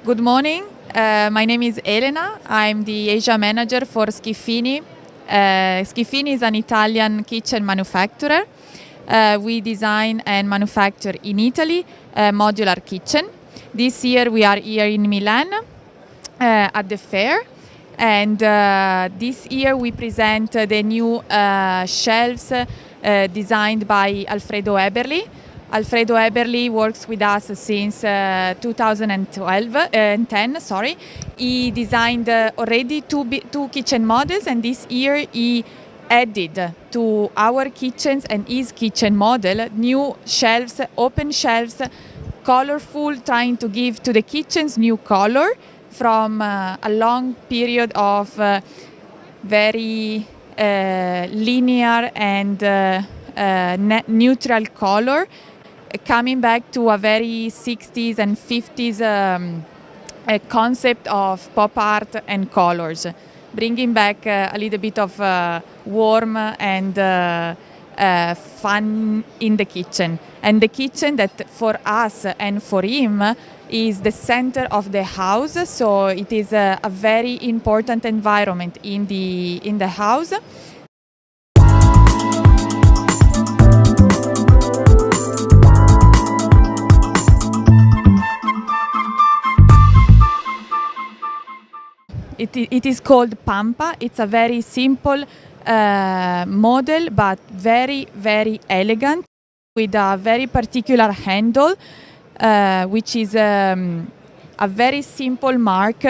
Good morning. My name is Elena. I'm the Asia manager for Schiffini. Schiffini is an Italian kitchen manufacturer. We design and manufacture in Italy a modular kitchen. This year we are here in Milan at the fair. And this year we present the new shelves designed by Alfredo Eberli. Alfredo Eberli works with us since 2010. He designed already two kitchen models, and this year he added to our kitchens and his kitchen model new shelves, open shelves, colorful, trying to give to the kitchens new color from a long period of very linear and neutral color, coming back to a very 60s and 50s concept of pop art and colors, bringing back a little bit of warm and fun in the kitchen. And the kitchen that for us and for him is the center of the house, so it is a very important environment in the house. It is called Pampa. It's a very simple model, but very, very elegant, with a very particular handle, which is a very simple mark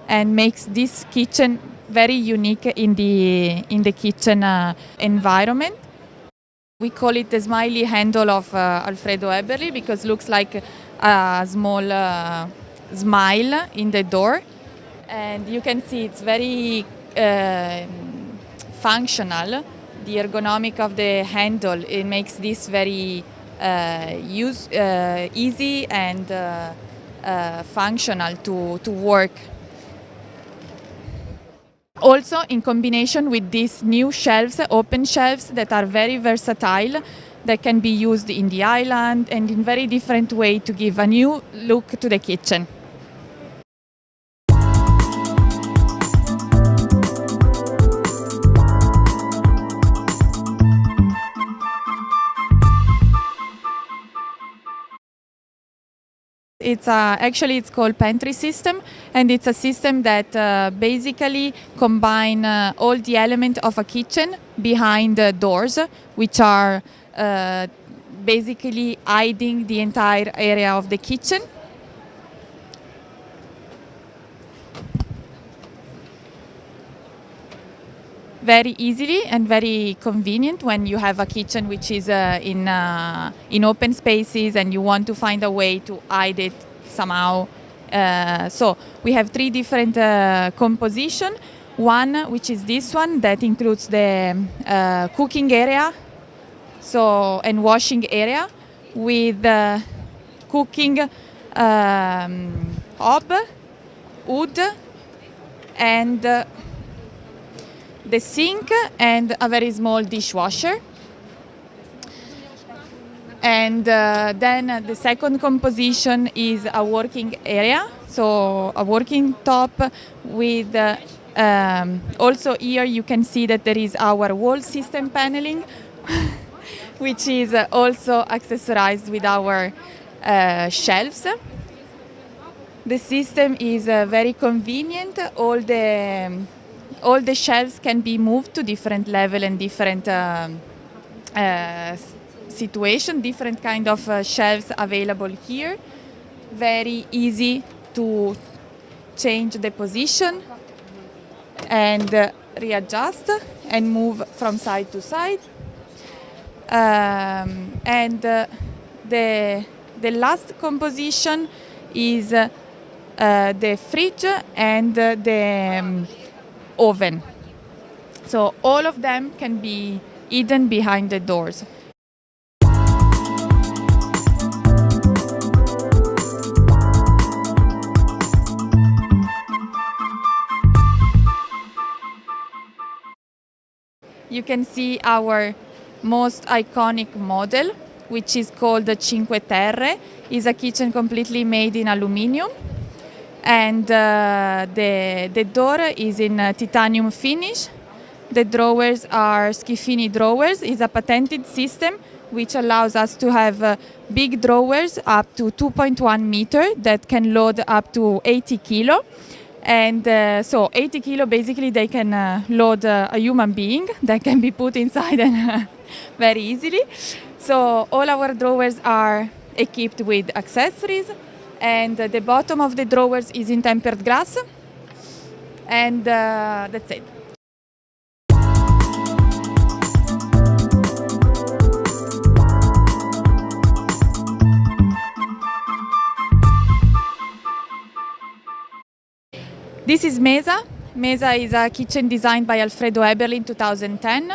and makes this kitchen very unique in the kitchen environment. We call it the smiley handle of Alfredo Eberli because it looks like a small smile in the door. And you can see it's very functional. The ergonomic of the handle, it makes this very easy and functional to work. Also, in combination with these new shelves, open shelves that are very versatile, that can be used in the island and in very different way to give a new look to the kitchen. It's called pantry system, and it's a system that basically combine all the elements of a kitchen behind the doors, which are basically hiding the entire area of the kitchen. Very easily and very convenient when you have a kitchen which is in open spaces and you want to find a way to hide it somehow. So we have three different composition. One, which is this one, that includes the cooking area, and washing area with cooking hob, wood, and the sink and a very small dishwasher. And then the second composition is a working area, so a working top with also here you can see that there is our wall system paneling which is also accessorized with our shelves. The system is very convenient. All the shelves can be moved to different level and different situation, different kind of shelves available here. Very easy to change the position and readjust and move from side to side. And the last composition is the fridge and the oven. So all of them can be hidden behind the doors. You can see our most iconic model, which is called the Cinque Terre. It's a kitchen completely made in aluminum. And the door is in titanium finish. The drawers are Schiffini drawers. It's a patented system which allows us to have big drawers up to 2.1 meter that can load up to 80 kilo. And so 80 kilo, basically they can load a human being that can be put inside and very easily. So all our drawers are equipped with accessories, and the bottom of the drawers is in tempered glass. And that's it. This is Mesa. Mesa is a kitchen designed by Alfredo Eberli in 2010.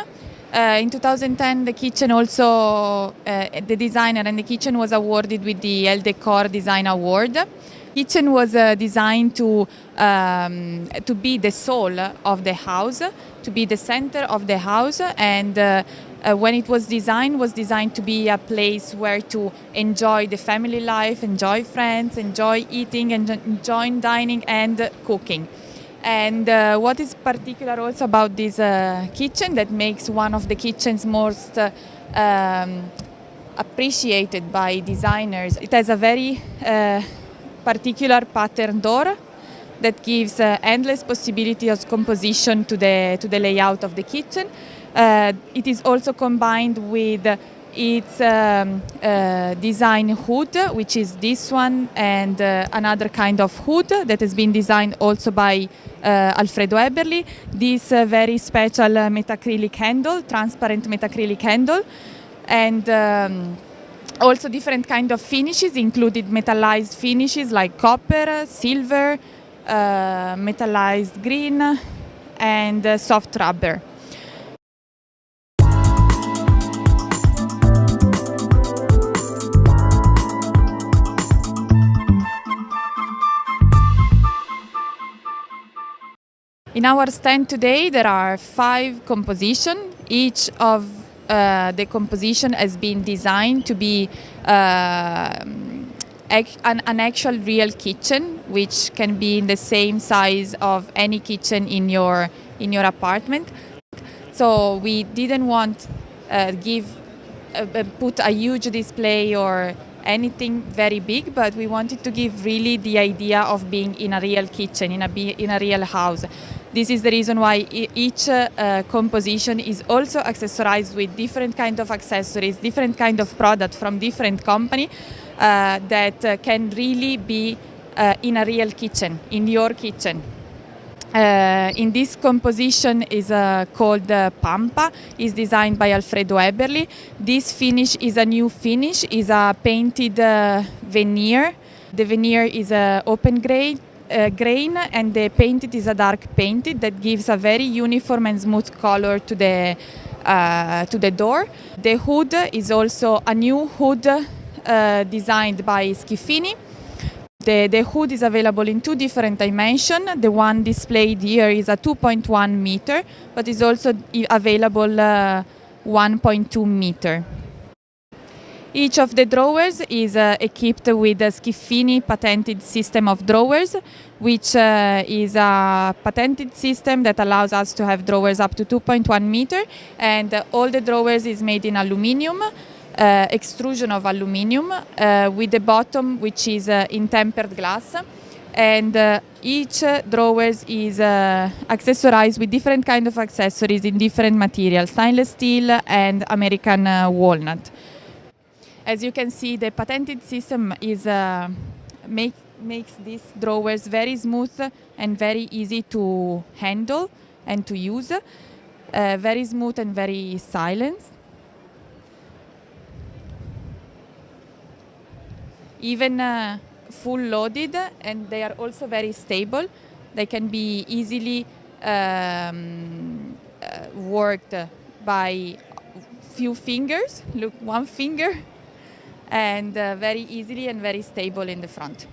In 2010, the kitchen also, the designer and the kitchen was awarded with the El Decor Design Award. Kitchen was designed to be the soul of the house, to be the center of the house, and when it was designed to be a place where to enjoy the family life, enjoy friends, enjoy eating, and enjoy dining and cooking. And what is particular also about this kitchen that makes one of the kitchens most appreciated by designers, it has a very particular pattern door that gives endless possibility of composition to the layout of the kitchen. It is also combined with its design hood, which is this one, and another kind of hood that has been designed also by Alfredo Eberli. This very special metacrylic handle, transparent metacrylic handle, and also different kind of finishes, included metallized finishes like copper, silver, metallized green, and soft rubber. In our stand today, there are 5 compositions. Each of the composition has been designed to be an actual real kitchen, which can be in the same size of any kitchen in your apartment. So we didn't want put a huge display or anything very big, but we wanted to give really the idea of being in a real kitchen, in a real house. This is the reason why each composition is also accessorized with different kind of accessories, different kind of product from different company that can really be in a real kitchen, in your kitchen. In this composition is called Pampa, is designed by Alfredo Eberli. This finish is a new finish, is a painted veneer. The veneer is open grain, and the painted is a dark painted that gives a very uniform and smooth color to the door. The hood is also a new hood designed by Schiffini. The hood is available in 2 different dimensions. The one displayed here is a 2.1 meter, but is also available 1.2 meter. Each of the drawers is equipped with a Schiffini patented system of drawers, which is a patented system that allows us to have drawers up to 2.1 meter, and all the drawers is made in aluminium, extrusion of aluminium, with the bottom which is in tempered glass, and each drawers is accessorized with different kind of accessories in different materials, stainless steel and American walnut. As you can see, the patented system is makes these drawers very smooth and very easy to handle and to use, very smooth and very silent. Even full loaded, and they are also very stable. They can be easily worked by few fingers, look, one finger, and very easily and very stable in the front.